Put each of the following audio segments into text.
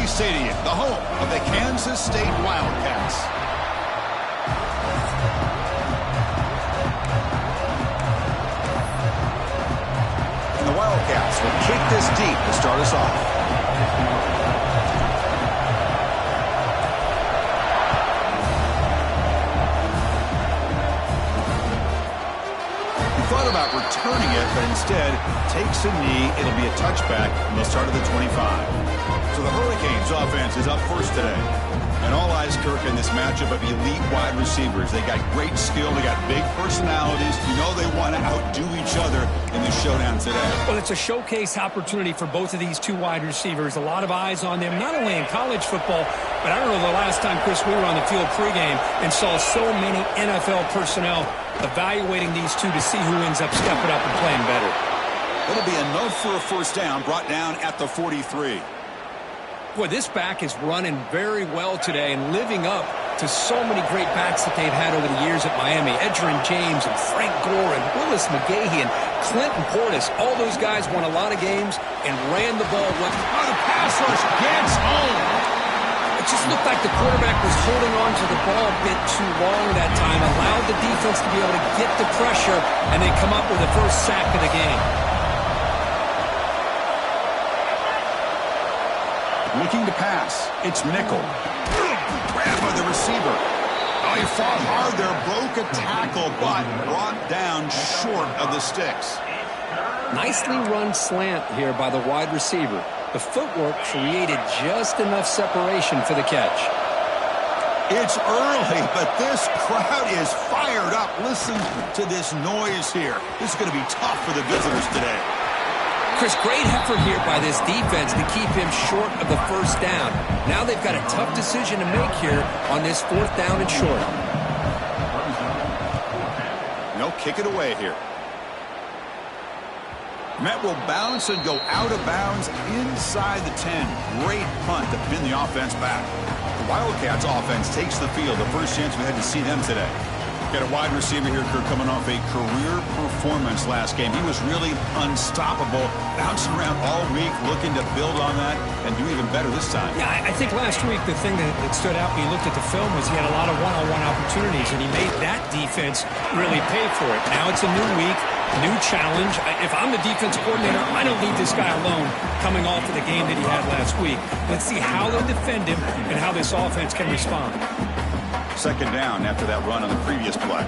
Shea Stadium, the home of the Kansas State Wildcats. And the Wildcats will kick this deep to start us off. Thought about returning it, but instead takes a knee. It'll be a touchback, and they'll start at the 25. So the Hurricanes offense is up first today. And all eyes, Kirk, in this matchup of elite wide receivers. They got great skill. They got big personalities. You know they want to outdo each other in this showdown today. Well, it's a showcase opportunity for both of these two wide receivers. A lot of eyes on them, not only in college football, but I don't know the last time, Chris, we were on the field pregame and saw so many NFL personnel evaluating these two to see who ends up stepping up and playing better. It'll be enough for a first down, brought down at the 43. Boy, this back is running very well today and living up to so many great backs that they've had over the years at Miami. Edgerrin James and Frank Gore and Willis McGahee and Clinton Portis. All those guys won a lot of games and ran the ball well. Oh, the pass rush gets home. It just looked like the quarterback was holding on to the ball a bit too long that time, allowed the defense to be able to get the pressure, and they come up with the first sack of the game. Looking to pass. It's Nickel. Grab by the receiver. Oh, he fought hard there, broke a tackle, but brought down short of the sticks. Nicely run slant here by the wide receiver. The footwork created just enough separation for the catch. It's early, but this crowd is fired up. Listen to this noise here. This is going to be tough for the visitors today. Chris, great effort here by this defense to keep him short of the first down. Now they've got a tough decision to make here on this fourth down and short. No, kick it away here. Met will bounce and go out of bounds inside the 10. Great punt to pin the offense back. The Wildcats offense takes the field. The first chance we had to see them today. Got a wide receiver here, Kirk, coming off a career performance last game. He was really unstoppable, bouncing around all week, looking to build on that and do even better this time. Yeah, I think last week the thing that stood out when you looked at the film was he had a lot of one-on-one opportunities, and he made that defense really pay for it. Now it's a new week, new challenge. If I'm the defense coordinator, I don't leave this guy alone coming off of the game that he had last week. Let's see how they defend him and how this offense can respond. Second down after that run on the previous play.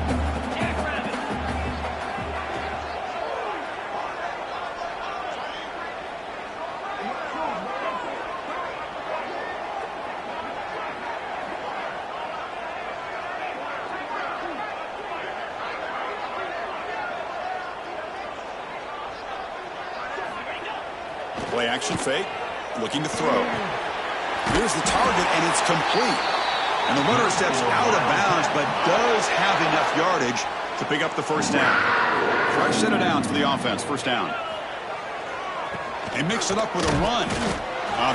Play action fake, looking to throw. Here's the target, and it's complete. And the runner steps out of bounds, but does have enough yardage to pick up the first down. Fresh set of downs for the offense. First down. They mix it up with a run.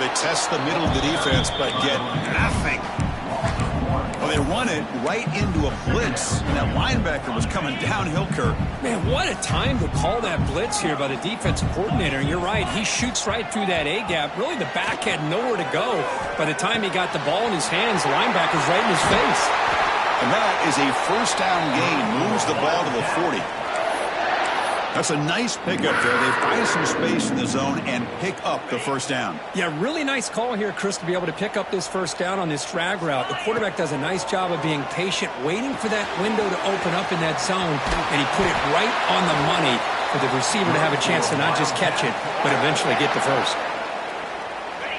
They test the middle of the defense, but get nothing. Well, they run it right into a blitz, and that linebacker was coming downhill, Kirk. Man, what a time to call that blitz here by the defensive coordinator. And you're right, he shoots right through that A-gap. Really, the back had nowhere to go. By the time he got the ball in his hands, the linebacker's right in his face. And that is a first down gain. Moves the ball to the 40. That's a nice pickup there. They find some space in the zone and pick up the first down. Yeah, really nice call here, Chris, to be able to pick up this first down on this drag route. The quarterback does a nice job of being patient, waiting for that window to open up in that zone, and he put it right on the money for the receiver to have a chance to not just catch it, but eventually get the first.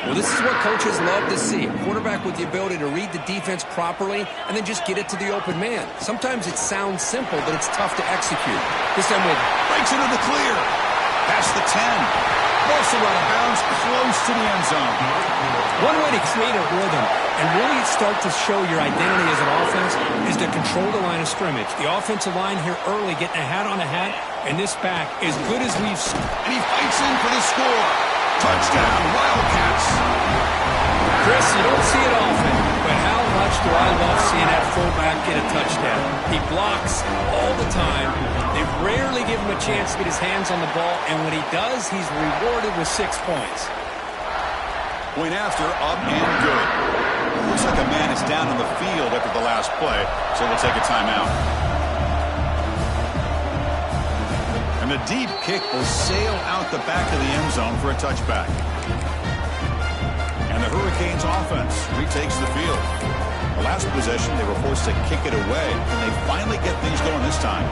Well, this is what coaches love to see. A quarterback with the ability to read the defense properly and then just get it to the open man. Sometimes it sounds simple, but it's tough to execute. This time with breaks into the clear. Past the 10. Also out of bounds, close to the end zone. One way to create a rhythm and really start to show your identity as an offense is to control the line of scrimmage. The offensive line here early getting a hat on a hat, and this back, as good as we've seen. And he fights in for the score. Touchdown, Wildcats. Chris, you don't see it often, but how much do I love seeing that fullback get a touchdown? He blocks all the time. They rarely give him a chance to get his hands on the ball, and when he does, he's rewarded with 6 points. Point after, up and good. It looks like a man is down on the field after the last play, so we'll take a timeout. And the deep kick will sail out the back of the end zone for a touchback. And the Hurricanes offense retakes the field. The last possession, they were forced to kick it away, and they finally get things going this time.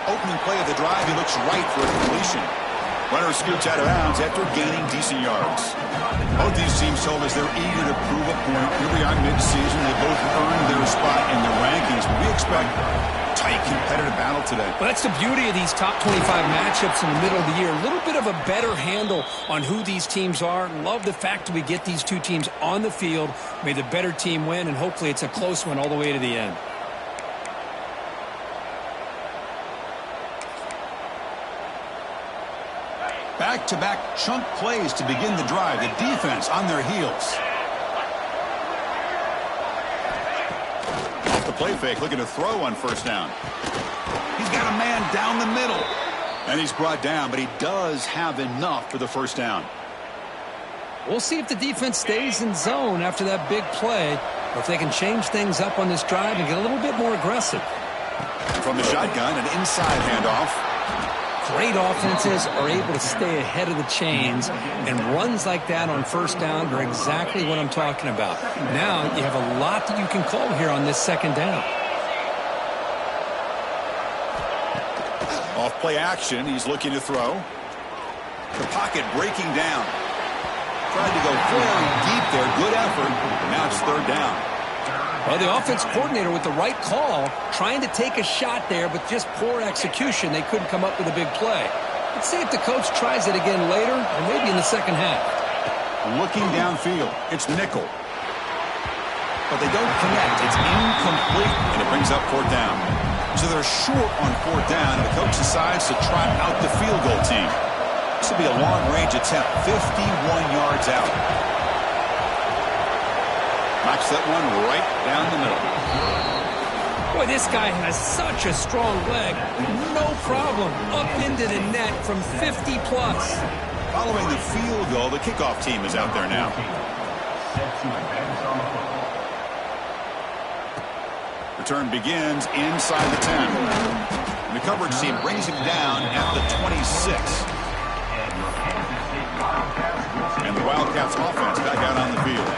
Opening play of the drive, he looks right for a completion. Runner scoots out of bounds after gaining decent yards. Both these teams told us they're eager to prove a point. Here we are mid-season. They both earned their spot in the rankings. But we expect tight, competitive battle today. Well, that's the beauty of these top 25 matchups in the middle of the year. A little bit of a better handle on who these teams are. Love the fact that we get these two teams on the field. May the better team win, and hopefully it's a close one all the way to the end. Back-to-back chunk plays to begin the drive. The defense on their heels. Off the play fake, looking to throw on first down. He's got a man down the middle. And he's brought down, but he does have enough for the first down. We'll see if the defense stays in zone after that big play, or if they can change things up on this drive and get a little bit more aggressive. From the shotgun, an inside handoff. Great offenses are able to stay ahead of the chains, and runs like that on first down are exactly what I'm talking about. Now you have a lot that you can call here on this second down. Off play action, he's looking to throw. The pocket breaking down. Tried to go very deep there, good effort. Now it's third down. Well, the offense coordinator with the right call, trying to take a shot there, but just poor execution. They couldn't come up with a big play. Let's see if the coach tries it again later, or maybe in the second half. Looking downfield, it's nickel. But they don't connect. It's incomplete, and it brings up fourth down. So they're short on fourth down, and the coach decides to trot out the field goal team. This will be a long-range attempt, 51 yards out. Knocks that one right down the middle. Boy, this guy has such a strong leg. No problem. Up into the net from 50-plus. Following the field goal, the kickoff team is out there now. Return begins inside the 10. And the coverage team brings him down at the 26. And the Wildcats offense back out on the field.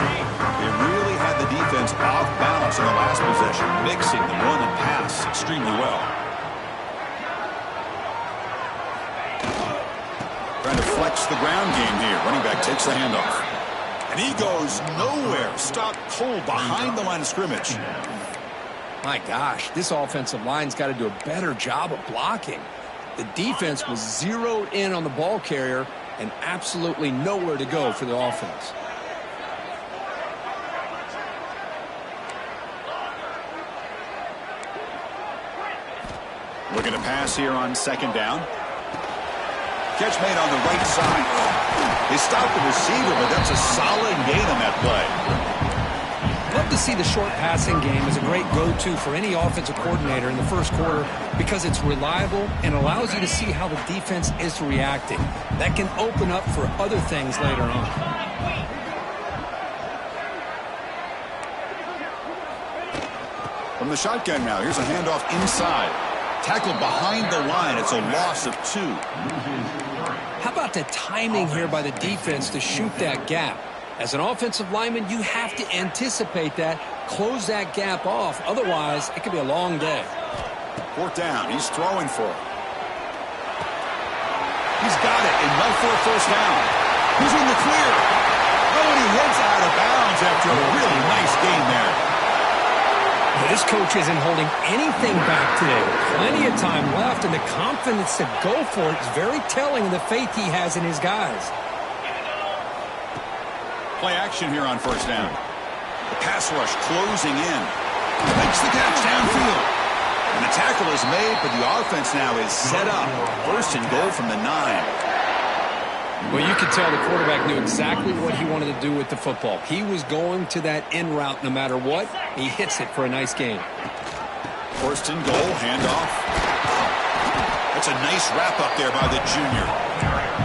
They really had the defense off balance in the last possession, mixing the run and pass extremely well. Trying to flex the ground game here. Running back takes the handoff. And he goes nowhere. Stopped cold behind the line of scrimmage. My gosh, this offensive line's got to do a better job of blocking. The defense was zeroed in on the ball carrier and absolutely nowhere to go for the offense. Looking to pass here on second down. Catch made on the right side. They stopped the receiver, but that's a solid gain on that play. Love to see the short passing game as a great go-to for any offensive coordinator in the first quarter because it's reliable and allows you to see how the defense is reacting. That can open up for other things later on. From the shotgun now, here's a handoff inside. Tackled behind the line. It's a loss of 2. How about the timing here by the defense to shoot that gap? As an offensive lineman, you have to anticipate that, close that gap off. Otherwise, it could be a long day. Fourth down. He's throwing for it. He's got it. Enough for a first down. He's in the clear. Oh, and he heads out of bounds after a really nice game there. This coach isn't holding anything back today. Plenty of time left, and the confidence to go for it is very telling of the faith he has in his guys. Play action here on first down. The pass rush closing in. Makes the catch downfield. And the tackle is made, but the offense now is set up. First and goal from the 9. Well, you could tell the quarterback knew exactly what he wanted to do with the football. He was going to that in route no matter what. He hits it for a nice gain. First and goal, handoff. A That's a nice wrap up there by the junior.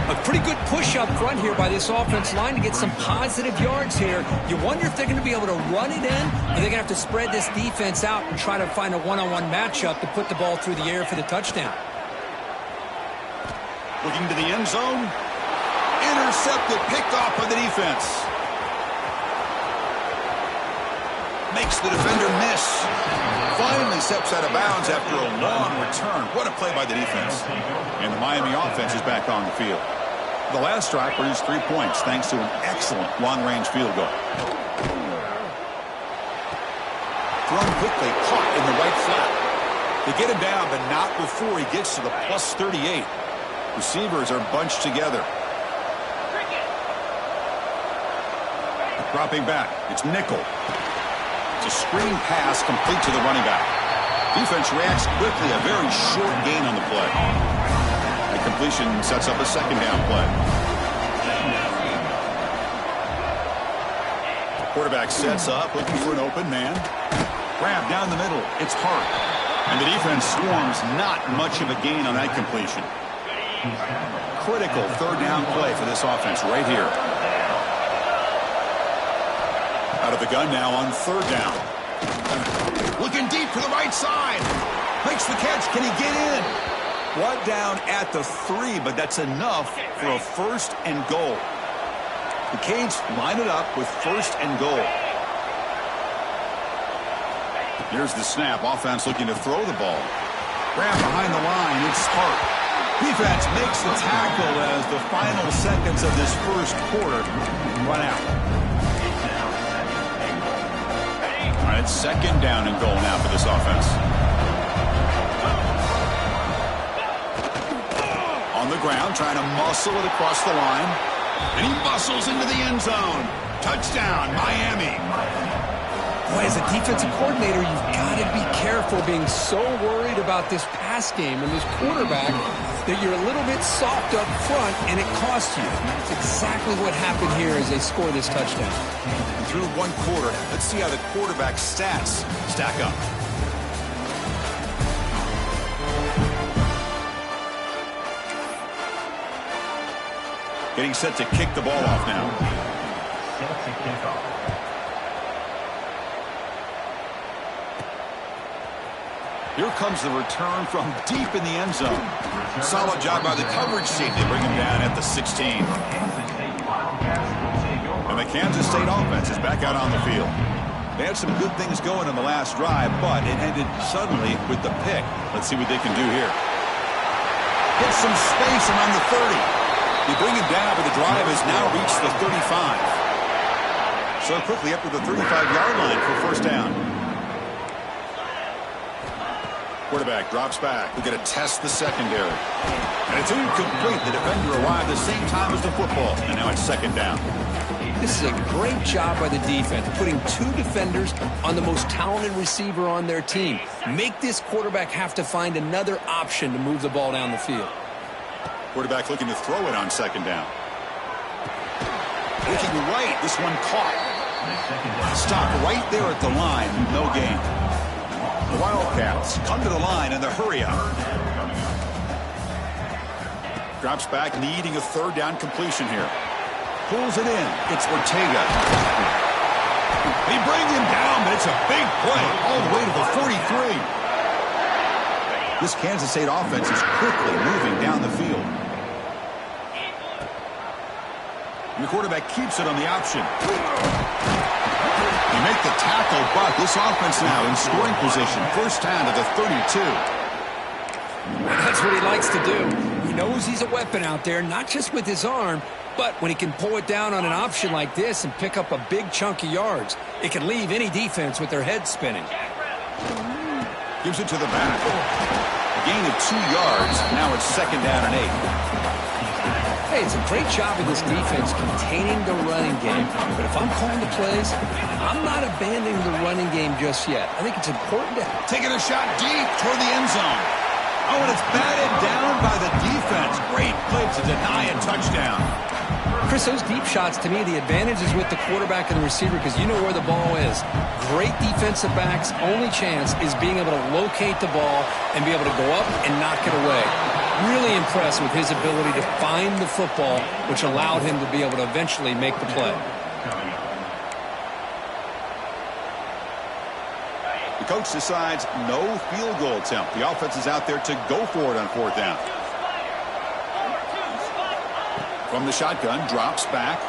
A pretty good push up front here by this offense line to get some positive yards here. You wonder if they're going to be able to run it in, or they're going to have to spread this defense out and try to find a one-on-one matchup to put the ball through the air for the touchdown. Looking to the end zone. Intercepted, picked off by the defense. Makes the defender miss. Finally steps out of bounds after a long return. What a play by the defense. And the Miami offense is back on the field. The last drive produced 3 points thanks to an excellent long-range field goal. Thrown quickly, caught in the right flat. They get him down, but not before he gets to the plus 38. Receivers are bunched together. Dropping back, it's nickel. It's a screen pass complete to the running back. Defense reacts quickly, a very short gain on the play. The completion sets up a second down play. Quarterback sets up, looking for an open man. Grab down the middle, it's Hart. And the defense swarms, not much of a gain on that completion. Critical third down play for this offense right here. Out of the gun now on third down. Looking deep to the right side. Makes the catch. Can he get in? Brought down at the 3, but that's enough for a first and goal. The Canes line it up with first and goal. Here's the snap. Offense looking to throw the ball. Grab behind the line. It's Hart. Defense makes the tackle as the final seconds of this first quarter run out. All right, second down and goal now for this offense. On the ground, trying to muscle it across the line. And he muscles into the end zone. Touchdown, Miami. Boy, as a defensive coordinator, you've got to be careful being so worried about this pass game and this quarterback that you're a little bit soft up front, and it costs you. That's exactly what happened here as they score this touchdown. Through one quarter, let's see how the quarterback's stats stack up. Getting set to kick the ball off now. Here comes the return from deep in the end zone. Solid job by the coverage team. They bring him down at the 16. And the Kansas State offense is back out on the field. They had some good things going in the last drive, but it ended suddenly with the pick. Let's see what they can do here. Hit some space around the 30. They bring him down, but the drive has now reached the 35. So quickly up to the 35-yard line for first down. Quarterback drops back. We're going to test the secondary. And it's incomplete. The defender arrived the same time as the football. And now it's second down. This is a great job by the defense, putting two defenders on the most talented receiver on their team. Make this quarterback have to find another option to move the ball down the field. Quarterback looking to throw it on second down. Looking right. This one caught. Stop right there at the line. No gain. The Wildcats come to the line in the hurry-up. Drops back, needing a third down completion here. Pulls it in. It's Ortega. They bring him down, but it's a big play all the way to the 43. This Kansas State offense is quickly moving down the field. And the quarterback keeps it on the option. They make the tackle, but this offense now in scoring position. First down to the 32. That's what he likes to do. He knows he's a weapon out there, not just with his arm, but when he can pull it down on an option like this and pick up a big chunk of yards, it can leave any defense with their head spinning. Gives it to the back. A gain of 2 yards. Now it's second down and 8. Hey, it's a great job of this defense containing the running game. But if I'm calling the plays, I'm not abandoning the running game just yet. I think it's important to... Taking a shot deep toward the end zone. Oh, and it's batted down by the defense. Great play to deny a touchdown. Chris, those deep shots, to me, the advantage is with the quarterback and the receiver because you know where the ball is. Great defensive backs' only chance is being able to locate the ball and be able to go up and knock it away. Really impressed with his ability to find the football, which allowed him to be able to eventually make the play. The coach decides no field goal attempt. The offense is out there to go for it on fourth down. From the shotgun, drops back.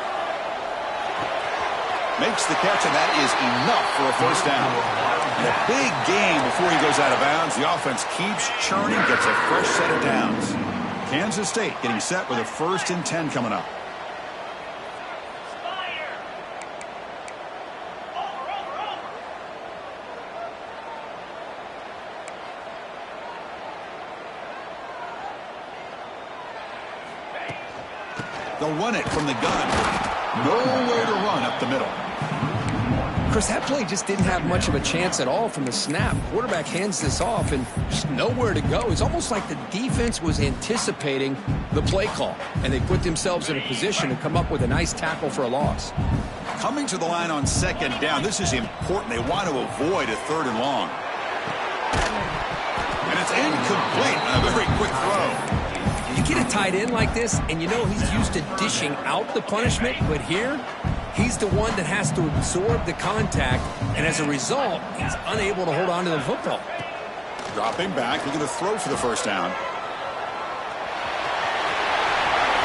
Makes the catch, and that is enough for a first down. And a big gain before he goes out of bounds. The offense keeps churning, gets a fresh set of downs. Kansas State getting set with a 1st and 10 coming up. They'll run it from the gun. Nowhere to run up the middle. Chris, that play just didn't have much of a chance at all from the snap. Quarterback hands this off and just nowhere to go. It's almost like the defense was anticipating the play call, and they put themselves in a position to come up with a nice tackle for a loss. Coming to the line on 2nd down, this is important. They want to avoid a 3rd and long. And it's incomplete on a very quick throw. You get a tight end like this, and you know he's used to dishing out the punishment, but here, he's the one that has to absorb the contact, and as a result, he's unable to hold on to the football. Dropping back, looking to throw for the first down.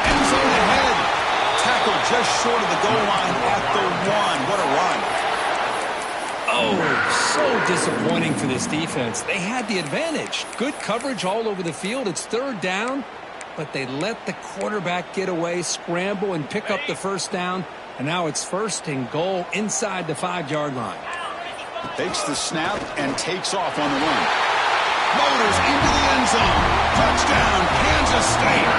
End zone ahead. Tackle just short of the goal line at the 1. What a run. Oh, so disappointing for this defense. They had the advantage. Good coverage all over the field. It's 3rd down, but they let the quarterback get away, scramble, and pick up the first down. And now it's 1st and goal inside the 5-yard line. Takes the snap and takes off on the run. Motors into the end zone. Touchdown, Kansas State.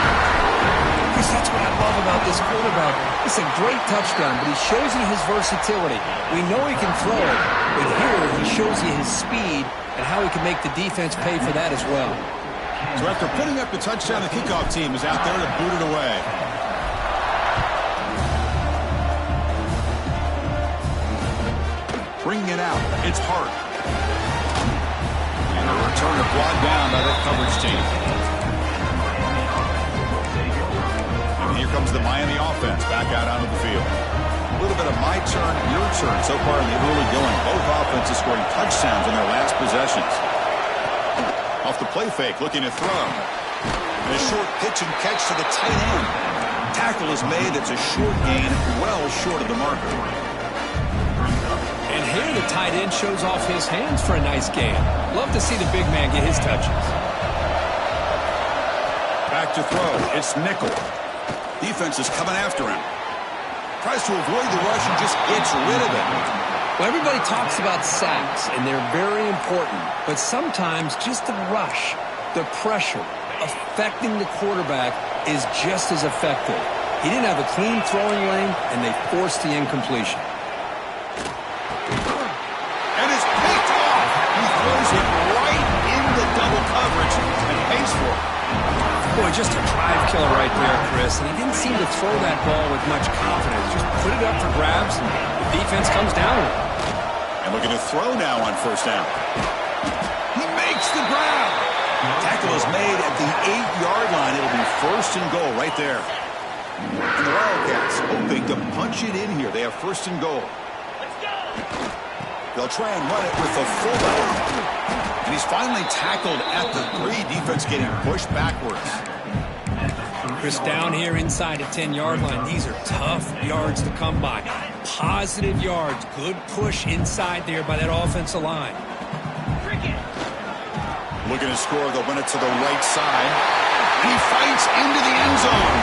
Chris, that's what I love about this quarterback. It's a great touchdown, but he shows you his versatility. We know he can throw it, but here he shows you his speed and how he can make the defense pay for that as well. So after putting up the touchdown, the kickoff team is out there to boot it away. Bringing it out. It's Hart. And a return to brought down by that coverage team. And here comes the Miami offense back out onto the field. A little bit of my turn, your turn so far in the early going. Both offenses scoring touchdowns in their last possessions. Off the play fake, looking to throw. And a short pitch and catch to the tight end. Tackle is made. It's a short gain, well short of the marker. And here the tight end shows off his hands for a nice gain. Love to see the big man get his touches. Back to throw. It's Nickel. Defense is coming after him. Tries to avoid the rush and just gets rid of it. Well, everybody talks about sacks, and they're very important. But sometimes just the rush, the pressure, affecting the quarterback is just as effective. He didn't have a clean throwing lane, and they forced the incompletion. And it's picked off. He throws it right in the double coverage and pays for it. Boy, just a drive killer right there, Chris. And he didn't seem to throw that ball with much confidence. Just put it up for grabs, and the defense comes down with it. And looking to throw now on 1st down. He makes the grab. Tackle is made at the 8-yard line. It'll be 1st and goal right there. And the Wildcats hoping to punch it in here. They have 1st and goal. They'll try and run it with the fullback. And he's finally tackled at the 3. Defense getting pushed backwards. Chris, down here inside the 10-yard line, these are tough yards to come by. Positive yards. Good push inside there by that offensive line. Looking to score. They'll run it to the right side. And he fights into the end zone.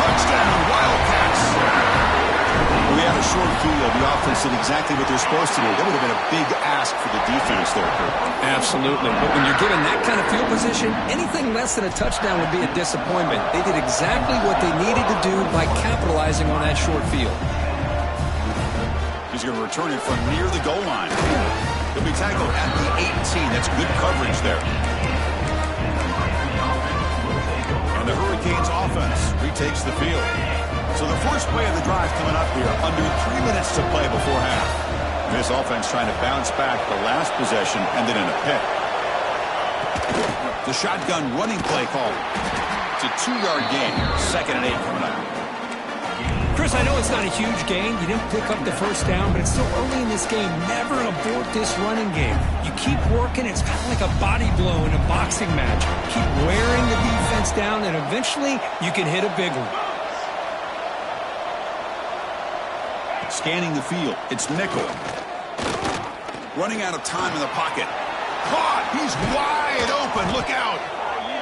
Touchdown, Wildcats. We had a short field. The offense did exactly what they're supposed to do. That would have been a big ask for the defense there, Kurt. Absolutely. But when you're given that kind of field position, anything less than a touchdown would be a disappointment. They did exactly what they needed to do by capitalizing on that short field. He's going to return it from near the goal line. He'll be tackled at the 18. That's good coverage there. And the Hurricanes offense retakes the field. So the first play of the drive coming up here, under 3 minutes to play before half. This offense trying to bounce back. The last possession ended in a pick. The shotgun running play call. It's a 2-yard gain. 2nd and 8 coming up. Chris, I know it's not a huge gain. You didn't pick up the first down, but it's still early in this game. Never abort this running game. You keep working. It's kind of like a body blow in a boxing match. Keep wearing the defense down, and eventually you can hit a big one. Scanning the field. It's nickel. Running out of time in the pocket. Caught. He's wide open. Look out.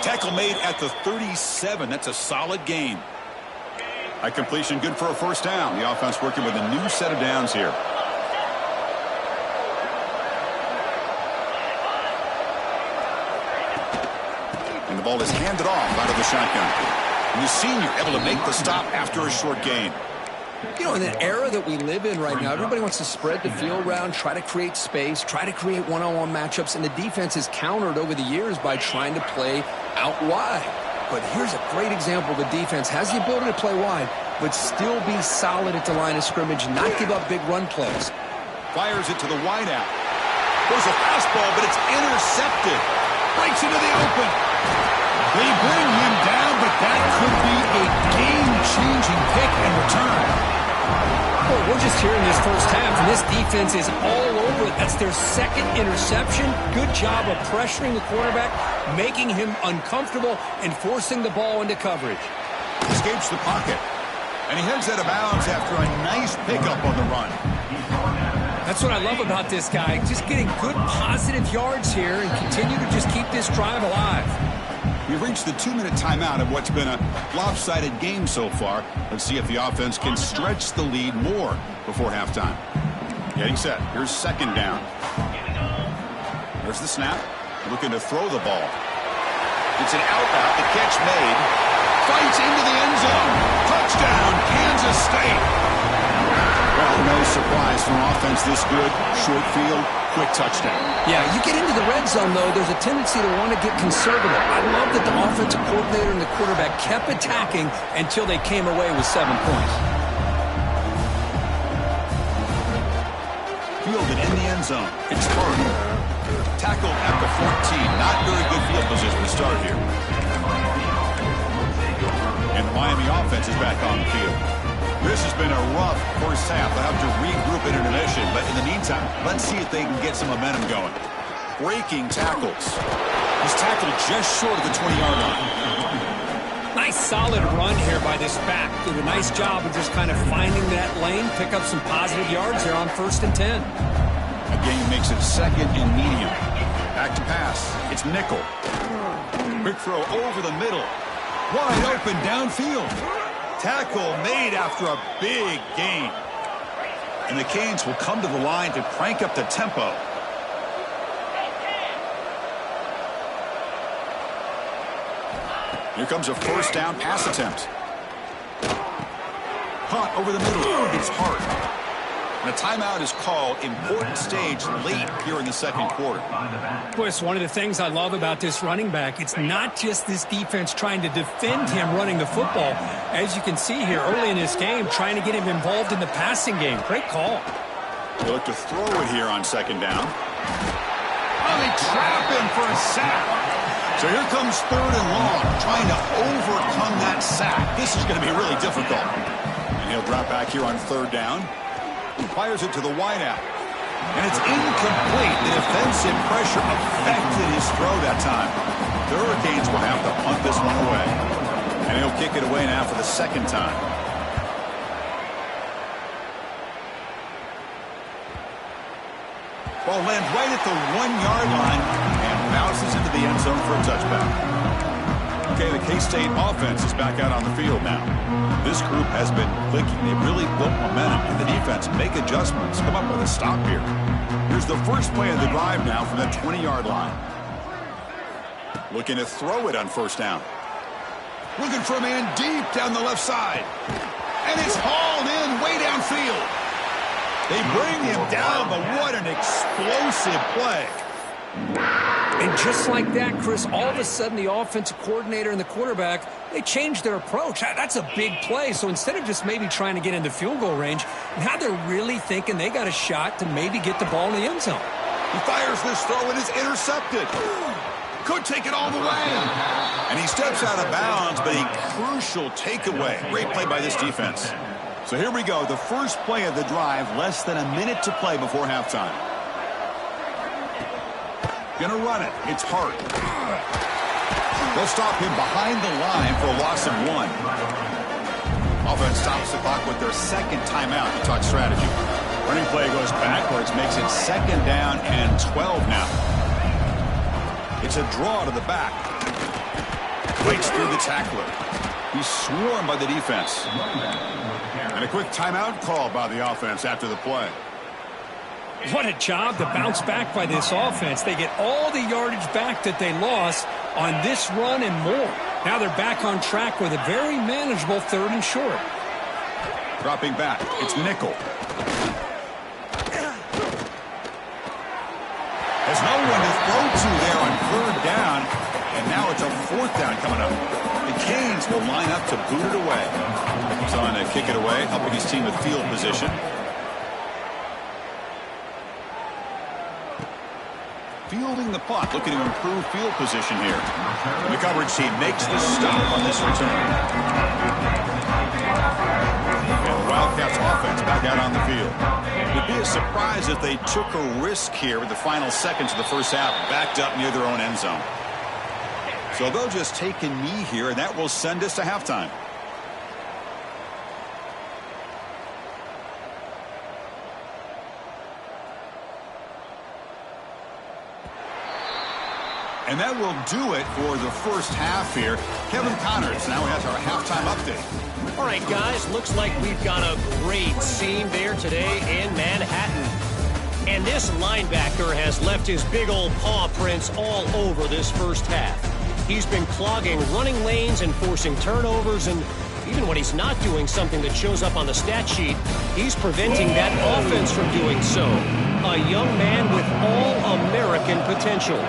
Tackle made at the 37. That's a solid gain. A completion good for a first down. The offense working with a new set of downs here. And the ball is handed off out of the shotgun. And the senior able to make the stop after a short gain. You know, in the era that we live in right now, everybody wants to spread the field around, try to create space, try to create one-on-one matchups, and the defense is countered over the years by trying to play out wide. But here's a great example. The defense has the ability to play wide, but still be solid at the line of scrimmage, not give up big run plays. Fires it to the wideout. There's a fastball, but it's intercepted. Breaks into the open. They bring him down, but that could be a game-changing pick and return. Well, we're just here in this first half, and this defense is all over it. That's their second interception. Good job of pressuring the quarterback, making him uncomfortable, and forcing the ball into coverage. Escapes the pocket. And he heads out of bounds after a nice pickup on the run. That's what I love about this guy. Just getting good positive yards here and continue to just keep this drive alive. We've reached the 2-minute timeout of what's been a lopsided game so far. Let's see if the offense can stretch the lead more before halftime. Getting set. Here's second down. There's the snap. Looking to throw the ball. It's an out route. The catch made. Fights into the end zone. Touchdown, Kansas State. Well, no surprise from offense this good. Short field, quick touchdown. Yeah, you get into the red zone, though, there's a tendency to want to get conservative. I love that the offensive coordinator and the quarterback kept attacking until they came away with 7 points. Fielded in the end zone. It's Hurd. Tackled at the 14. Not very good field position to start here. And the Miami offense is back on the field. This has been a rough first half. They'll have to regroup in intermission. But in the meantime, let's see if they can get some momentum going. Breaking tackles. He's tackled just short of the 20-yard line. Nice solid run here by this back. Did a nice job of just kind of finding that lane, pick up some positive yards here on 1st and 10. A gain makes it 2nd and medium. Back to pass. It's nickel. Quick throw over the middle. Wide open downfield. Tackle made after a big gain. And the Canes will come to the line to crank up the tempo. Here comes a first down pass attempt. Punt over the middle. It's hard. And a timeout is called. Important stage late here in the second quarter. Boy, it's one of the things I love about this running back. It's not just this defense trying to defend him running the football. As you can see here early in this game, trying to get him involved in the passing game. Great call. They look to throw it here on second down. Oh, they trap him for a sack. So here comes 3rd and long, trying to overcome that sack. This is going to be really difficult. And he'll drop back here on 3rd down. Fires it to the wideout. And it's incomplete. The defensive pressure affected his throw that time. The Hurricanes will have to punt this one away. And he'll kick it away now for the 2nd time. Ball lands right at the 1-yard line and bounces into the end zone for a touchback. Okay, the K-State offense is back out on the field now. This group has been clicking. They've really built momentum, and the defense make adjustments, come up with a stop here. Here's the first play of the drive now from that 20-yard line. Looking to throw it on 1st down. Looking for a man deep down the left side. And it's hauled in way downfield. They bring him down, but what an explosive play. And just like that, Chris, all of a sudden the offensive coordinator and the quarterback, they changed their approach. That's a big play. So instead of just maybe trying to get into field goal range, now they're really thinking they got a shot to maybe get the ball in the end zone. He fires this throw and is intercepted. Could take it all the way. And he steps out of bounds, but a crucial takeaway. Great play by this defense. So here we go. The first play of the drive, less than a minute to play before halftime. Gonna run it. It's Hart. They'll stop him behind the line for a loss of 1. Offense stops the clock with their second timeout. You talk strategy. Running play goes backwards, makes it 2nd down and 12 now. It's a draw to the back. Breaks through the tackler. He's swarmed by the defense. And a quick timeout call by the offense after the play. What a job to bounce back by this offense. They get all the yardage back that they lost on this run and more. Now they're back on track with a very manageable 3rd and short. Dropping back. It's Nickel. There's no one to throw to there on 3rd down. And now it's a 4th down coming up. The Canes will line up to boot it away. He's on to kick it away, helping his team with field position. Fielding the punt, looking to improve field position here. And the coverage team makes the stop on this return. And the Wildcats offense back out on the field. It would be a surprise if they took a risk here with the final seconds of the first half, backed up near their own end zone. So they'll just take a knee here, and that will send us to halftime. And that will do it for the first half here. Kevin Connors now has our halftime update. All right, guys, looks like we've got a great scene there today in Manhattan. And this linebacker has left his big old paw prints all over this first half. He's been clogging running lanes and forcing turnovers, and even when he's not doing something that shows up on the stat sheet, he's preventing that offense from doing so. A young man with all-American potential.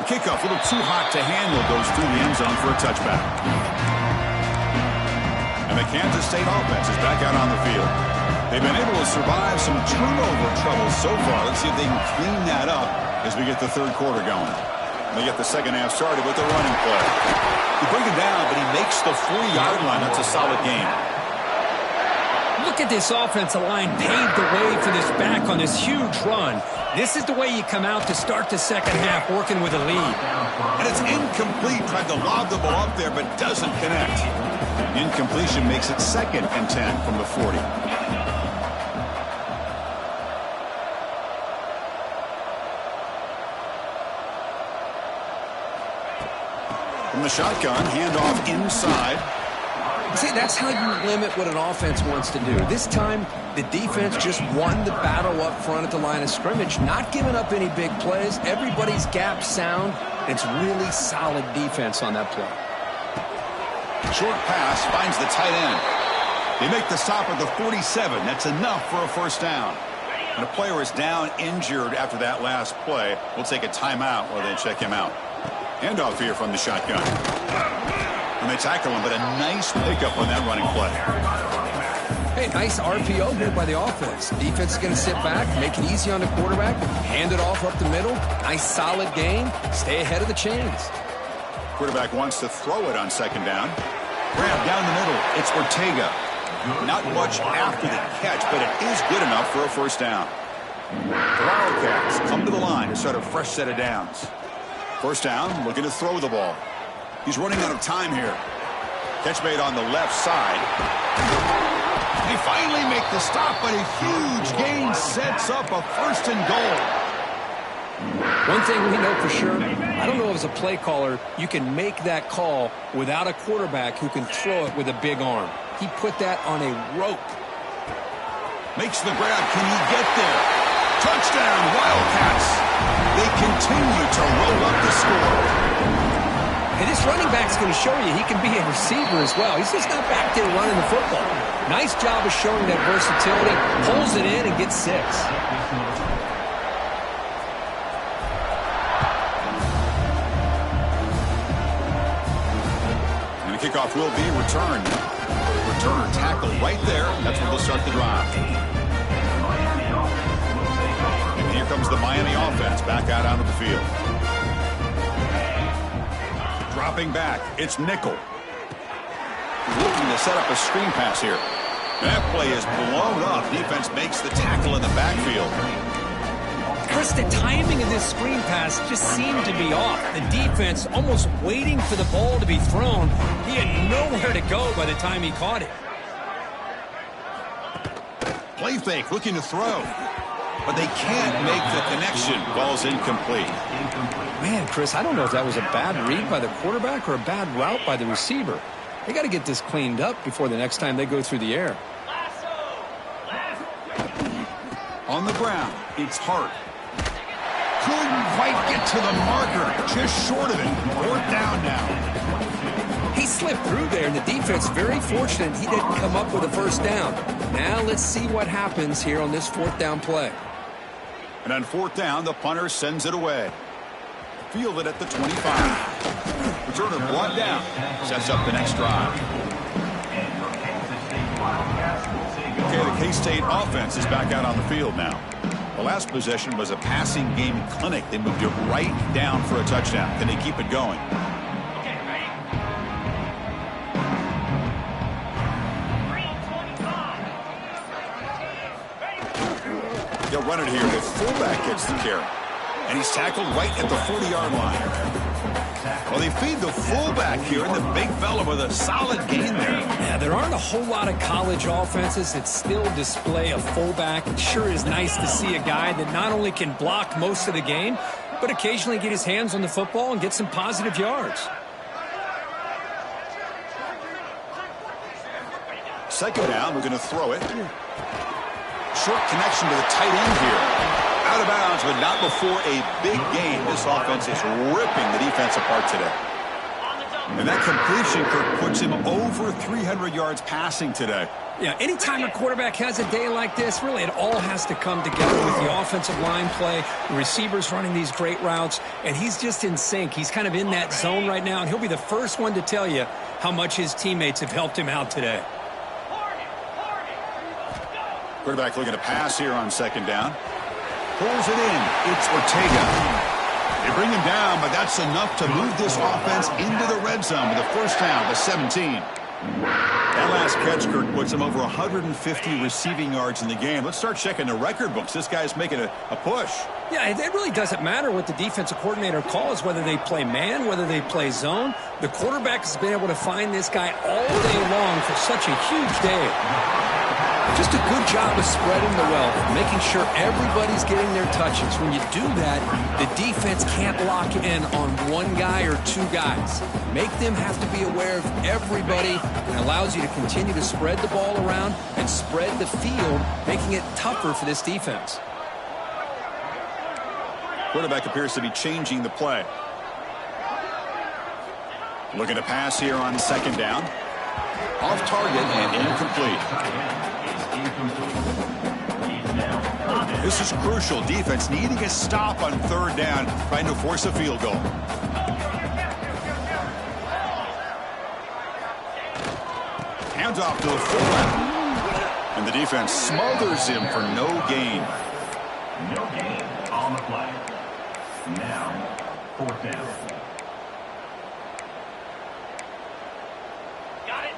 The kickoff, a little too hot to handle, goes through the end zone for a touchback. And the Kansas State offense is back out on the field. They've been able to survive some turnover trouble so far. Let's see if they can clean that up as we get the 3rd quarter going. They get the second half started with the running play. He brings it down, but he makes the 40-yard line. That's a solid game. Look at this offensive line paved the way for this back on this huge run. This is the way you come out to start the second half, working with a lead. And it's incomplete. Tried to lob the ball up there, but doesn't connect. Incompletion makes it 2nd and 10 from the 40. From the shotgun, handoff inside. See, that's how you limit what an offense wants to do. This time, the defense just won the battle up front at the line of scrimmage, not giving up any big plays. Everybody's gap sound. It's really solid defense on that play. Short pass finds the tight end. They make the stop at the 47. That's enough for a first down. And a player is down injured after that last play. We'll take a timeout while they check him out. Handoff here from the shotgun. And they tackle him, but a nice pickup on that running play. Hey, nice RPO here by the offense. Defense is going to sit back, make it easy on the quarterback, hand it off up the middle. Nice solid game. Stay ahead of the chains. Quarterback wants to throw it on 2nd down. Grab down the middle. It's Ortega. Not much after the catch, but it is good enough for a first down. The Wildcats come to the line to start a fresh set of downs. First down, looking to throw the ball. He's running out of time here. Catch made on the left side. They finally make the stop, but a huge gain sets up a 1st and goal. One thing we know for sure, I don't know if as a play caller, you can make that call without a quarterback who can throw it with a big arm. He put that on a rope. Makes the grab. Can he get there? Touchdown, Wildcats. They continue to roll up the score. And this running back's going to show you he can be a receiver as well. He's just not back there running the football. Nice job of showing that versatility. Pulls it in and gets 6. And the kickoff will be returned. Return tackle right there. That's where they'll start the drive. And here comes the Miami offense back out onto the field. Dropping back, it's Nickel. Looking to set up a screen pass here. That play is blown up. Defense makes the tackle in the backfield. Chris, the timing of this screen pass just seemed to be off. The defense almost waiting for the ball to be thrown. He had nowhere to go by the time he caught it. Play fake, looking to throw. But they can't make the connection. Ball's incomplete. Man, Chris, I don't know if that was a bad read by the quarterback or a bad route by the receiver. They got to get this cleaned up before the next time they go through the air. On the ground, it's Hart. Couldn't quite get to the marker. Just short of it. 4th down now. He slipped through there, and the defense very fortunate he didn't come up with a first down. Now let's see what happens here on this 4th down play. And on 4th down, the punter sends it away. Fielded at the 25. Returner brought down. Sets up the next drive. Okay, the K-State offense is back out on the field now. The last possession was a passing game clinic. They moved it right down for a touchdown. Can they keep it going? They'll run it here. The fullback gets the carry. And he's tackled right at the 40-yard line. Well, they feed the fullback here, and the big fella with a solid gain there. Yeah, there aren't a whole lot of college offenses that still display a fullback. It sure is nice to see a guy that not only can block most of the game, but occasionally get his hands on the football and get some positive yards. 2nd down, we're going to throw it. Short connection to the tight end here. Out of bounds, but not before a big gain. This offense is ripping the defense apart today. And that completion, Kirk, puts him over 300 yards passing today. Yeah, anytime a quarterback has a day like this, really it all has to come together with the offensive line play, the receivers running these great routes, and he's just in sync. He's kind of in that zone right now, and he'll be the first one to tell you how much his teammates have helped him out today. Quarterback looking to pass here on 2nd down. Pulls it in. It's Ortega. They bring him down, but that's enough to move this offense into the red zone with a 1st down to 17. That last catch, Kirk, puts him over 150 receiving yards in the game. Let's start checking the record books. This guy's making a push. Yeah, it really doesn't matter what the defensive coordinator calls, whether they play man, whether they play zone. The quarterback has been able to find this guy all day long for such a huge day. Just a good job of spreading the wealth, making sure everybody's getting their touches. When you do that, the defense can't lock in on one guy or two guys. Make them have to be aware of everybody, and allows you to continue to spread the ball around and spread the field, making it tougher for this defense. Quarterback appears to be changing the play. Looking to pass here on 2nd down. Off target and incomplete. This is crucial. Defense needing a stop on 3rd down, trying to force a field goal. Hands off to the fullback. And the defense smothers him for no gain. No gain on the play. Now, 4th down.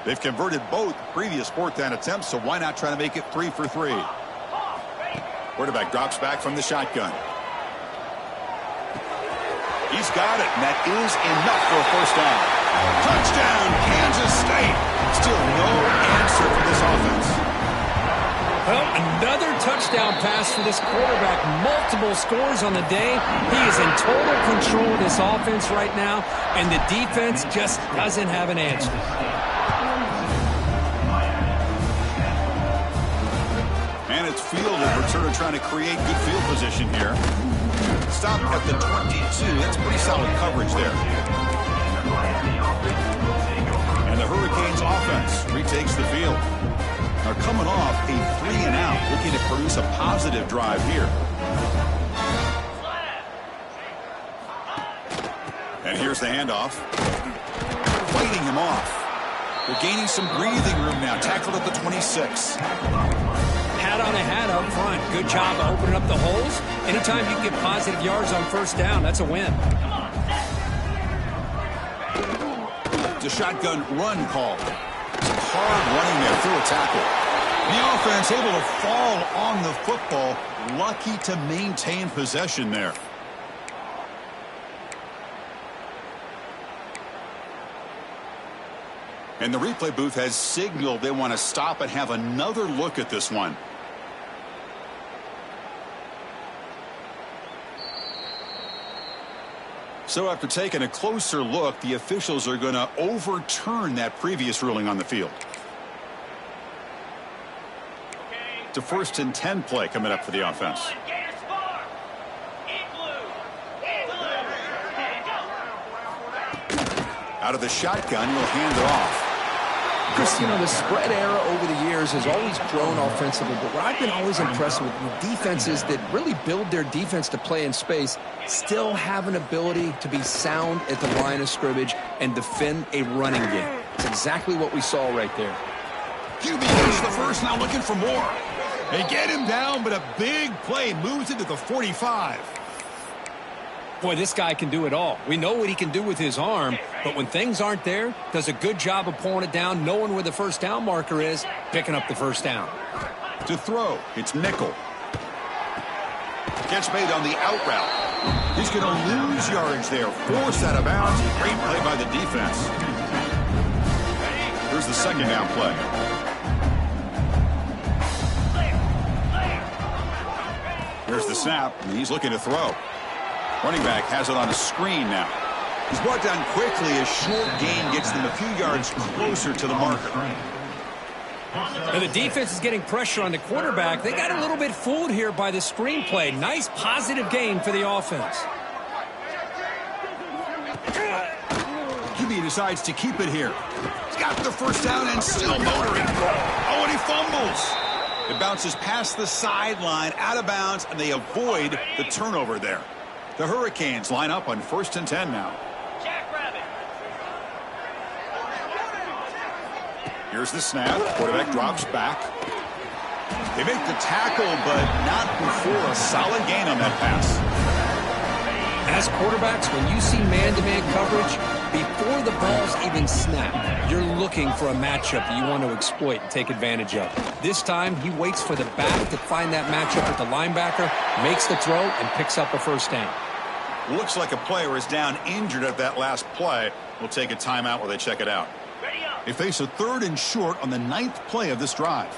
They've converted both previous 4th down attempts, so why not try to make it 3 for 3? Quarterback drops back from the shotgun. He's got it, and that is enough for a 1st down. Touchdown, Kansas State. Still no answer for this offense. Well, another touchdown pass for this quarterback. Multiple scores on the day. He is in total control of this offense right now, and the defense just doesn't have an answer. And it's fielded. Returner trying to create good field position here. Stopped at the 22. That's pretty solid coverage there. And the Hurricanes offense retakes the field. Now coming off a 3-and-out, looking to produce a positive drive here. And here's the handoff. Fighting him off. They're gaining some breathing room now. Tackled at the 26. pat on the hat up front. Good job of opening up the holes. Anytime you can get positive yards on first down, that's a win. The shotgun run call. Some hard running there through a tackle. The offense able to fall on the football. Lucky to maintain possession there. And the replay booth has signaled they want to stop and have another look at this one. So after taking a closer look, the officials are going to overturn that previous ruling on the field. It's a 1st and 10 play coming up for the offense. Out of the shotgun, he'll hand it off. Chris, you know, the spread era over the years has always grown offensively, but what I've been always impressed with defenses that really build their defense to play in space still have an ability to be sound at the line of scrimmage and defend a running game. It's exactly what we saw right there. QB gets the first, now looking for more. They get him down, but a big play moves into the 45. Boy, this guy can do it all. We know what he can do with his arm, but when things aren't there, does a good job of pulling it down, knowing where the first down marker is, picking up the first down. To throw, it's Nickel. Gets made on the out route. He's going to lose yards there, forced out of bounds. Great play by the defense. Here's the second down play. Here's the snap, and he's looking to throw. Running back has it on a screen now. He's brought down quickly. A short gain gets them a few yards closer to the marker. And the defense is getting pressure on the quarterback. They got a little bit fooled here by the screen play. Nice positive gain for the offense. QB decides to keep it here. He's got the first down and still motoring. Oh, and he fumbles. It bounces past the sideline, out of bounds, and they avoid the turnover there. The Hurricanes line up on 1st and 10 now. Here's the snap. Quarterback drops back. They make the tackle, but not before a solid gain on that pass. As quarterbacks, when you see man-to-man coverage, before the ball's even snapped, you're looking for a matchup that you want to exploit and take advantage of. This time, he waits for the back to find that matchup with the linebacker, makes the throw, and picks up a first down. Looks like a player is down injured at that last play. We'll take a timeout while they check it out. They face a 3rd and short on the 9th play of this drive.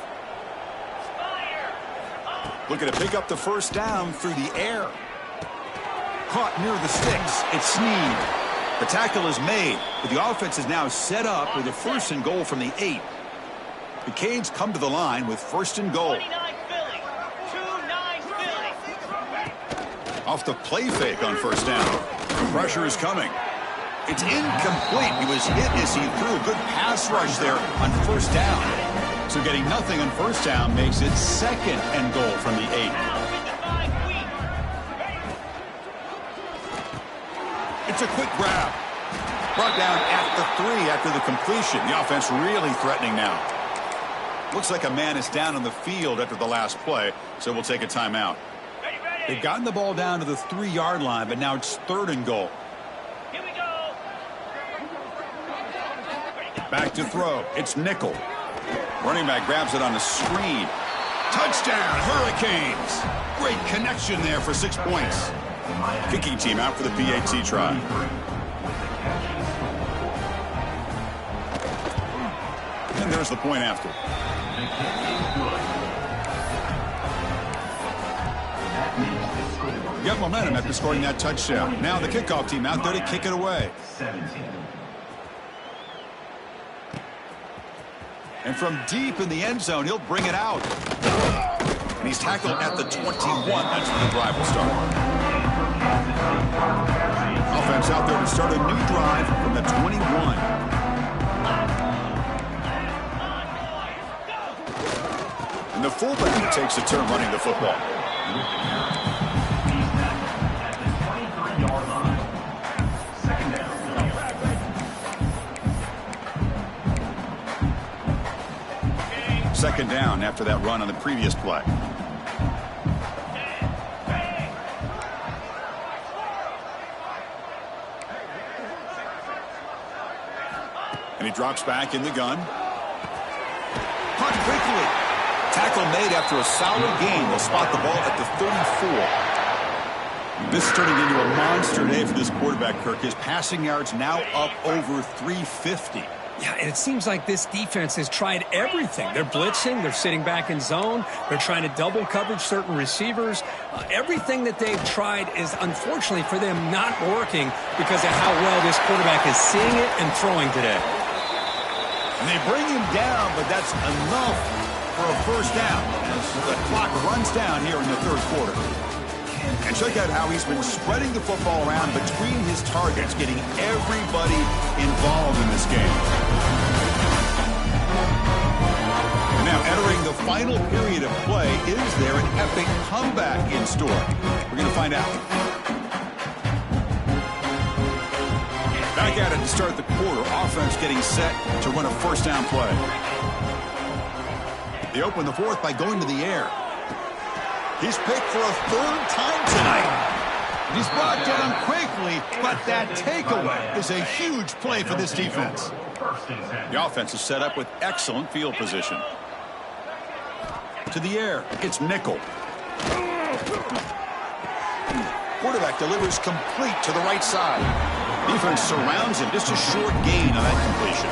Looking to pick up the first down through the air. Caught near the sticks. It's Snead. The tackle is made, but the offense is now set up with a 1st and goal from the 8. The Canes come to the line with 1st and goal. Off the play fake on first down. Pressure is coming. It's incomplete. He was hit as he threw a good pass rush there on first down. So getting nothing on first down makes it 2nd and goal from the 8. It's a quick grab. Brought down at the 3 after the completion. The offense really threatening now. Looks like a man is down on the field after the last play, so we'll take a timeout. They've gotten the ball down to the 3-yard line, but now it's 3rd and goal. Here we go. Back to throw. It's Nickel. Running back grabs it on a screen. Touchdown, Hurricanes. Great connection there for 6 points. Kicking team out for the PAT try. And there's the point after. Got momentum after scoring that touchdown. Now the kickoff team out there to kick it away. And from deep in the end zone, he'll bring it out. And he's tackled at the 21. That's where the drive will start. Offense out there to start a new drive from the 21. And the fullback takes a turn running the football. second down after that run on the previous play. And he drops back in the gun. Caught quickly. Tackle made after a solid gain. They'll spot the ball at the 34. This is turning into a monster day for this quarterback, Kirk. His passing yards now up over 350. Yeah, and it seems like this defense has tried everything. They're blitzing. They're sitting back in zone. They're trying to double coverage certain receivers. Everything that they've tried is, unfortunately for them, not working because of how well this quarterback is seeing it and throwing today. And they bring him down, but that's enough for a first down as the clock runs down here in the third quarter. And check out how he's been spreading the football around between his targets, getting everybody involved in this game. And now entering the final period of play, is there an epic comeback in store? We're going to find out. Back at it to start the quarter. Offense getting set to run a first down play. They open the fourth by going to the air. He's picked for a third time tonight. He's brought down quickly, but that takeaway is a huge play for this defense. The offense is set up with excellent field position. To the air, it's nickel. Quarterback delivers complete to the right side. Defense surrounds him. Just a short gain on that completion.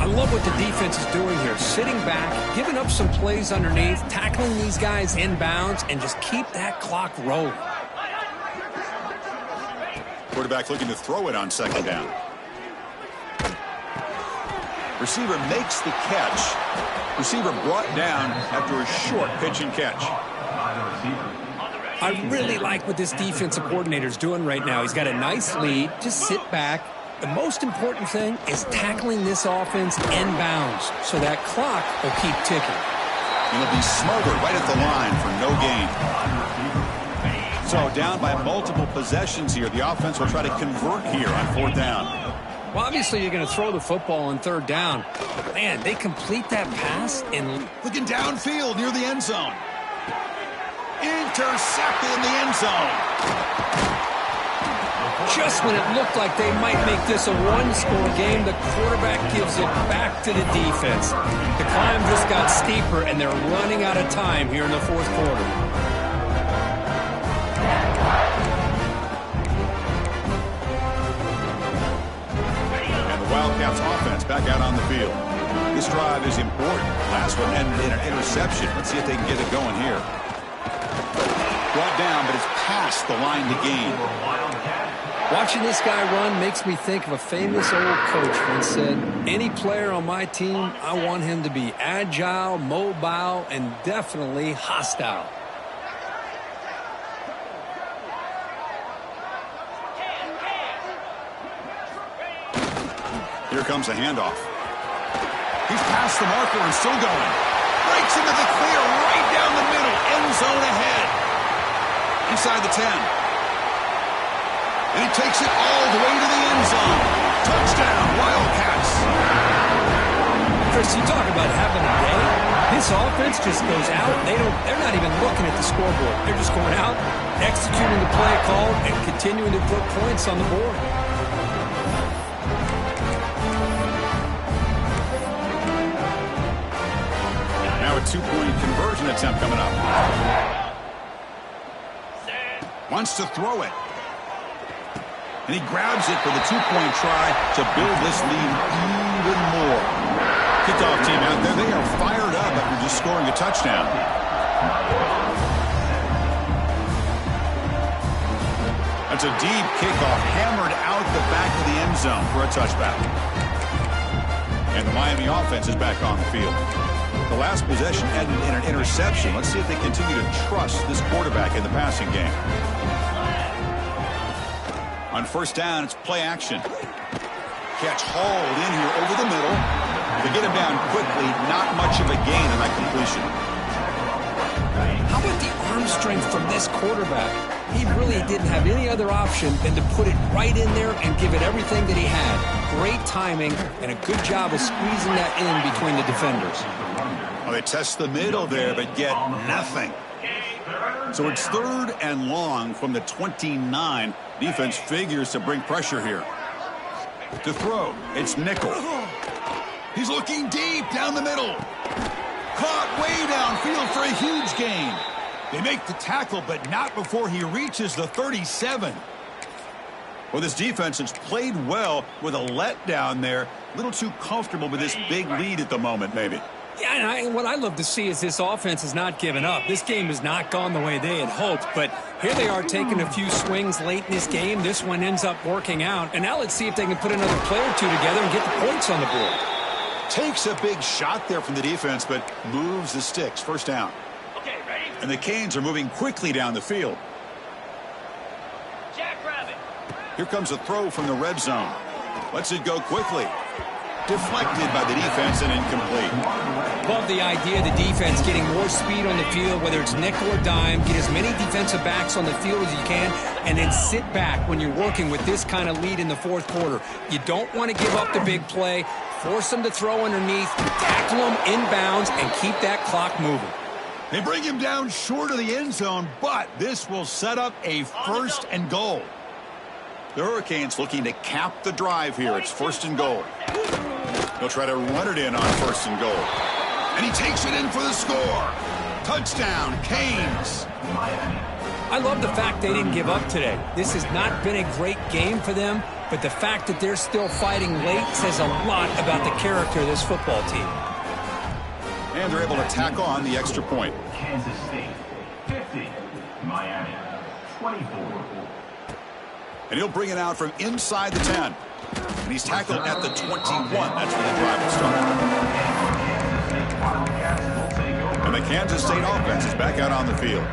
I love what the defense is doing here. Sitting back, giving up some plays underneath, tackling these guys inbounds, and just keep that clock rolling. Quarterback looking to throw it on second down. Receiver makes the catch. Receiver brought down after a short pitch and catch. I really like what this defensive coordinator is doing right now. He's got a nice lead. Just sit back. The most important thing is tackling this offense inbounds so that clock will keep ticking. It'll be smothered right at the line for no gain. So down by multiple possessions here. The offense will try to convert here on fourth down. Well, obviously you're going to throw the football on third down. But man, they complete that pass and looking downfield near the end zone. Intercepted in the end zone. Just when it looked like they might make this a one-score game, the quarterback gives it back to the defense. The climb just got steeper, and they're running out of time here in the fourth quarter. And the Wildcats offense back out on the field. This drive is important. Last one ended in an interception. Let's see if they can get it going here. Brought down, but it's past the line to gain. Watching this guy run makes me think of a famous old coach once said, any player on my team, I want him to be agile, mobile, and definitely hostile. Here comes a handoff. He's past the marker and still going. Breaks into the clear right down the middle. End zone ahead. Inside the 10. And he takes it all the way to the end zone. Touchdown, Wildcats. Chris, you talk about having a day. This offense just goes out. They're not even looking at the scoreboard. They're just going out, executing the play called, and continuing to put points on the board. Now a two-point conversion attempt coming up. Wants to throw it. And he grabs it for the two-point try to build this lead even more. Kickoff team out there, they are fired up after just scoring a touchdown. That's a deep kickoff, hammered out the back of the end zone for a touchback. And the Miami offense is back on the field. The last possession ended in an interception. Let's see if they continue to trust this quarterback in the passing game. On first down, it's play action. Catch hauled in here over the middle. To get him down quickly, not much of a gain on that completion. How about the arm strength from this quarterback? He really didn't have any other option than to put it right in there and give it everything that he had. great timing and a good job of squeezing that in between the defenders. Well, they test the middle there, but get nothing. So it's 3rd and long from the 29. Defense figures to bring pressure here. To throw, it's Nickel. He's looking deep down the middle. Caught way downfield for a huge gain. They make the tackle, but not before he reaches the 37. Well, this defense has played well with a letdown there. A little too comfortable with this big lead at the moment, maybe. Yeah, and what I love to see is this offense has not given up. This game has not gone the way they had hoped, but here they are taking a few swings late in this game. This one ends up working out, and now let's see if they can put another play or two together and get the points on the board. Takes a big shot there from the defense, but moves the sticks. 1st down. Okay, ready? And the Canes are moving quickly down the field. Jackrabbit. Here comes a throw from the red zone. Lets it go quickly. Deflected by the defense and incomplete. Love the idea of the defense getting more speed on the field, whether it's nickel or dime. Get as many defensive backs on the field as you can, and then sit back when you're working with this kind of lead in the 4th quarter. You don't want to give up the big play. Force them to throw underneath, tackle them inbounds, and keep that clock moving. They bring him down short of the end zone, but this will set up a 1st and goal. The Hurricanes looking to cap the drive here. It's 1st and goal. They'll try to run it in on 1st and goal. And he takes it in for the score. Touchdown, Canes. I love the fact they didn't give up today. This has not been a great game for them, but the fact that they're still fighting late says a lot about the character of this football team. And they're able to tack on the extra point. Kansas State, 50. Miami, 24. And he'll bring it out from inside the 10. And he's tackled at the 21. That's where the drive will start. And the Kansas State offense is back out on the field.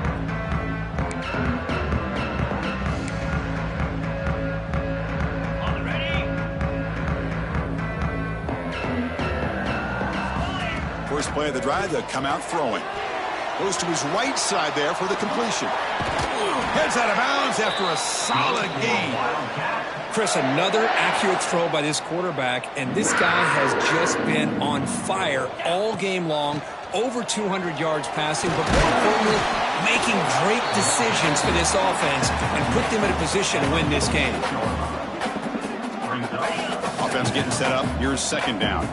First play of the drive, they'll come out throwing. Goes to his right side there for the completion. Heads out of bounds after a solid gain. Chris, another accurate throw by this quarterback, and this guy has just been on fire all game long. Over 200 yards passing, but more importantly, making great decisions for this offense and put them in a position to win this game. Offense getting set up. Here's 2nd down.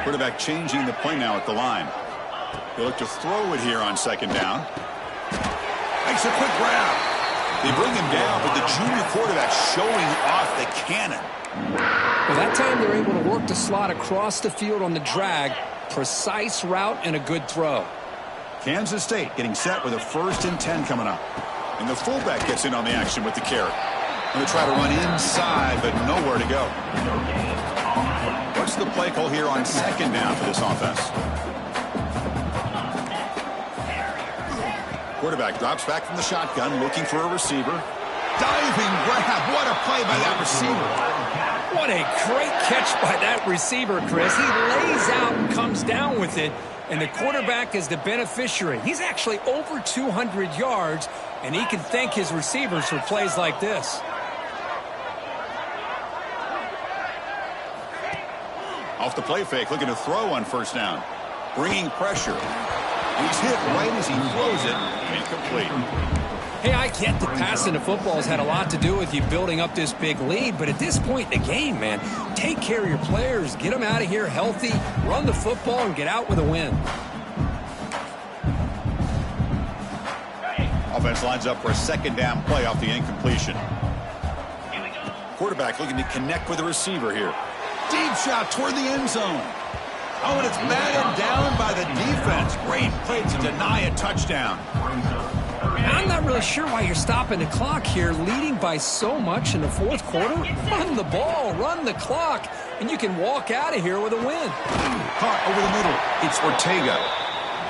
Quarterback changing the play now at the line. They look to throw it here on 2nd down. Makes a quick grab. They bring him down, but the junior quarterback showing off the cannon. Well, that time they're able to work the slot across the field on the drag. Precise route and a good throw. Kansas State getting set with a 1st and 10 coming up. And the fullback gets in on the action with the carry. Going to try to run inside, but nowhere to go. What's the play call here on 2nd down for this offense? Quarterback drops back from the shotgun, looking for a receiver. Diving grab. What a play by that receiver. What a great catch by that receiver, Chris. He lays out and comes down with it, and the quarterback is the beneficiary. He's actually over 200 yards, and he can thank his receivers for plays like this. Off the play fake, looking to throw on 1st down. Bringing pressure. He's hit right as he throws it. Incomplete. Hey, I get that passing the football has had a lot to do with you building up this big lead, but at this point in the game, man, take care of your players, get them out of here healthy, run the football, and get out with a win. Offense lines up for a 2nd down play off the incompletion. Quarterback looking to connect with the receiver here. Deep shot toward the end zone. Oh, and it's batted down by the defense. Great play to deny a touchdown. I'm not really sure why you're stopping the clock here, leading by so much in the 4th quarter. Run the ball, run the clock, and you can walk out of here with a win. Caught over the middle. It's Ortega.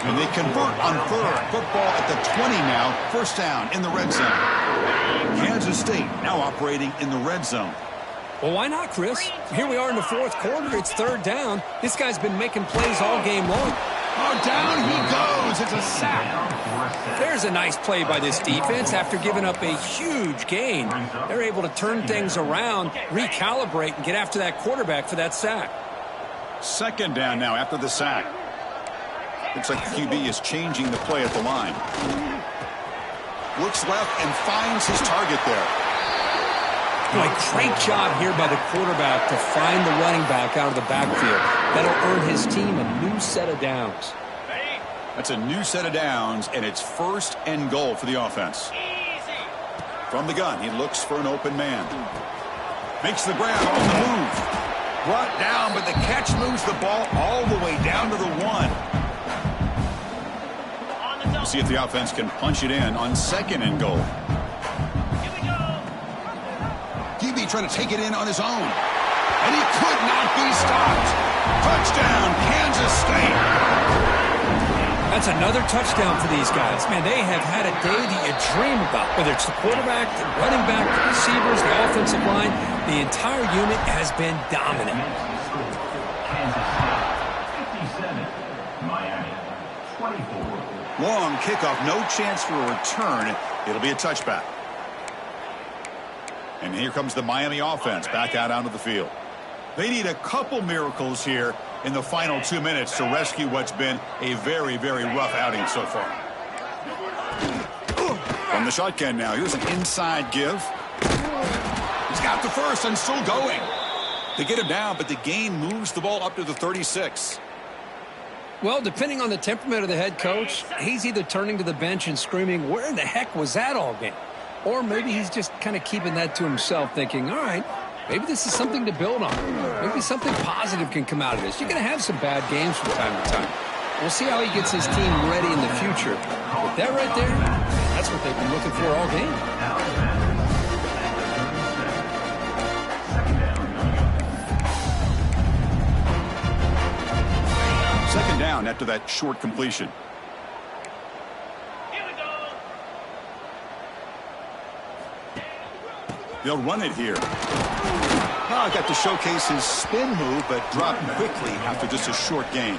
And they convert on 3rd. Football at the 20 now. 1st down in the red zone. Kansas State now operating in the red zone. Well, why not, Chris? Here we are in the 4th quarter. It's 3rd down. This guy's been making plays all game long. Oh, down he goes. It's a sack. There's a nice play by this defense. After giving up a huge gain, they're able to turn things around, recalibrate, and get after that quarterback for that sack. Second down now after the sack. Looks like the QB is changing the play at the line. Looks left and finds his target there. Boy, great job here by the quarterback to find the running back out of the backfield. That'll earn his team a new set of downs. That's a new set of downs, and it's 1st and goal for the offense. From the gun, he looks for an open man. Makes the grab on the move. Brought down, but the catch moves the ball all the way down to the 1. We'll see if the offense can punch it in on 2nd and goal. QB trying to take it in on his own. And he could not be stopped. Touchdown, Kansas State. That's another touchdown for these guys. Man, they have had a day that you dream about. Whether it's the quarterback, the running back, the receivers, the offensive line, the entire unit has been dominant. Kansas State 57, Miami 24. Long kickoff, no chance for a return. It'll be a touchback. And here comes the Miami offense back out onto the field. They need a couple miracles here in the final 2 minutes to rescue what's been a very, very rough outing so far. From the shotgun now, here's an inside give. He's got the first and still going. They get him down, but the gain moves the ball up to the 36. Well, depending on the temperament of the head coach, he's either turning to the bench and screaming, where in the heck was that all game? Or maybe he's just kind of keeping that to himself, thinking, all right, maybe this is something to build on. Maybe something positive can come out of this. You're going to have some bad games from time to time. We'll see how he gets his team ready in the future. But that right there, that's what they've been looking for all game. Second down after that short completion. They'll run it here. Oh, got to showcase his spin move, but dropped quickly after just a short gain.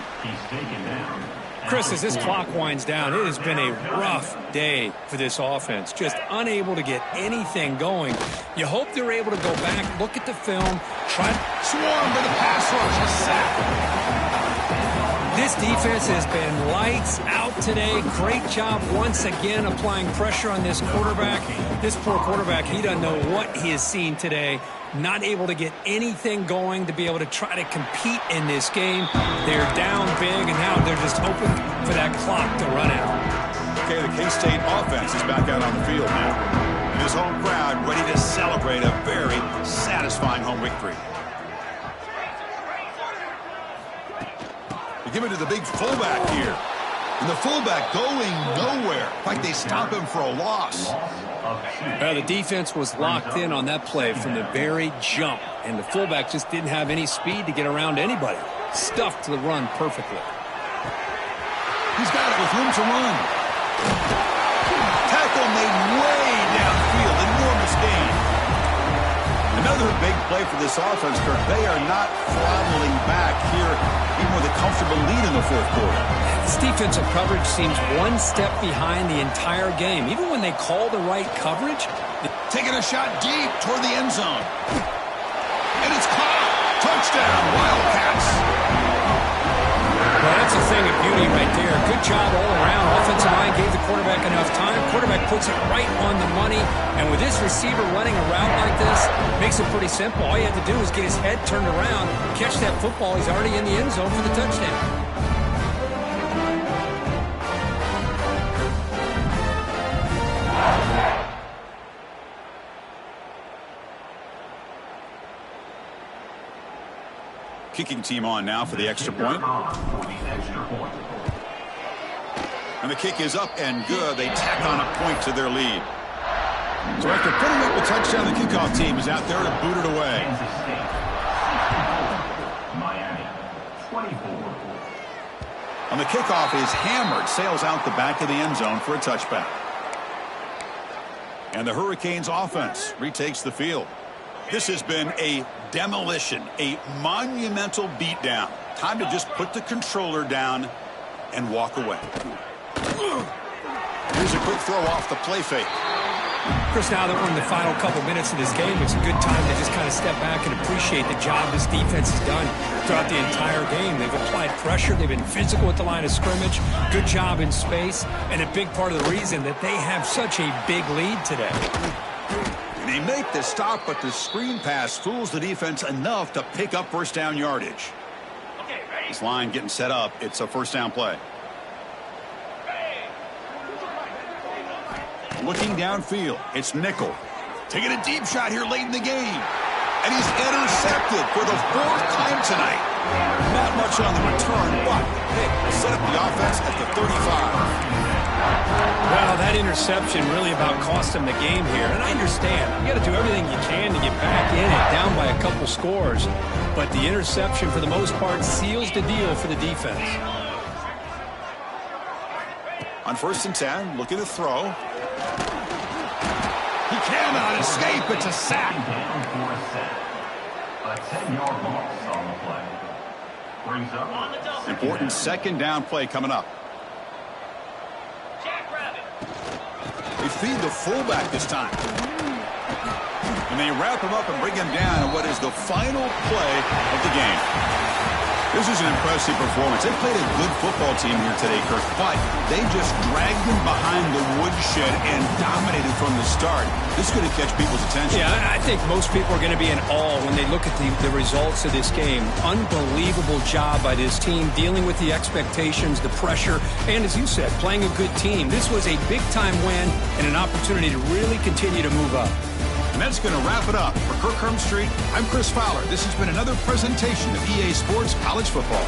Chris, as this clock winds down, it has been a rough day for this offense. Just unable to get anything going. You hope they're able to go back, look at the film, try to Swarm to the pass rush, a sack. This defense has been lights out today. Great job once again applying pressure on this quarterback. This poor quarterback, he doesn't know what he has seen today. Not able to get anything going to be able to try to compete in this game. They're down big, and now they're just open for that clock to run out. Okay, the K-State offense is back out on the field now. And his home crowd ready to celebrate a very satisfying home victory. Give it to the big fullback here. And the fullback going nowhere. Like they stop him for a loss. Well, the defense was locked in on that play from the very jump. And the fullback just didn't have any speed to get around anybody. Stuffed the run perfectly. He's got it with room to run. Tackle made way downfield. Enormous gain. Another big play for this offense, Kirk. They are not throttling back here, even with a comfortable lead in the fourth quarter. This defensive coverage seems one step behind the entire game. Even when they call the right coverage. Taking a shot deep toward the end zone. And it's caught. Touchdown, Wildcats. Well, that's a thing of beauty right there. Good job all around. Offensive line gave the quarterback enough time. Quarterback puts it right on the money. And with this receiver running a route like this, makes it pretty simple. All you have to do is get his head turned around, catch that football. He's already in the end zone for the touchdown. Kicking team on now for the extra point. And the kick is up and good. They tack on a point to their lead. So after putting up a touchdown, the kickoff team is out there to boot it away. Miami 24. On the kickoff is hammered, sails out the back of the end zone for a touchback. And the Hurricanes offense retakes the field. This has been a demolition, a monumental beatdown. Time to just put the controller down and walk away. Here's a quick throw off the play fake. Chris, now that we're in the final couple minutes of this game, it's a good time to just kind of step back and appreciate the job this defense has done throughout the entire game. They've applied pressure. They've been physical at the line of scrimmage. Good job in space. And a big part of the reason that they have such a big lead today. And they make the stop, but the screen pass fools the defense enough to pick up first down yardage. This line getting set up. It's a first down play. Looking downfield, it's Nickel. Taking a deep shot here late in the game. And he's intercepted for the 4th time tonight. Not much on the return, but hey, set up the offense at the 35. Well, that interception really about cost him the game here. And I understand. You got to do everything you can to get back in it, down by a couple scores. But the interception, for the most part, seals the deal for the defense. On 1st and 10, looking to throw. He cannot escape. It's a sack. Down for a sack. A 10-yard loss on the play. Brings up Important 2nd down play coming up. They feed the fullback this time. And they wrap him up and bring him down in what is the final play of the game. This is an impressive performance. They played a good football team here today, Kirk, but they just dragged them behind the woodshed and dominated from the start. This is going to catch people's attention. Yeah, I think most people are going to be in awe when they look at the results of this game. Unbelievable job by this team dealing with the expectations, the pressure, and as you said, playing a good team. This was a big-time win and an opportunity to really continue to move up. And that's going to wrap it up. For Kirk Herbstreit, I'm Chris Fowler. This has been another presentation of EA Sports College Football.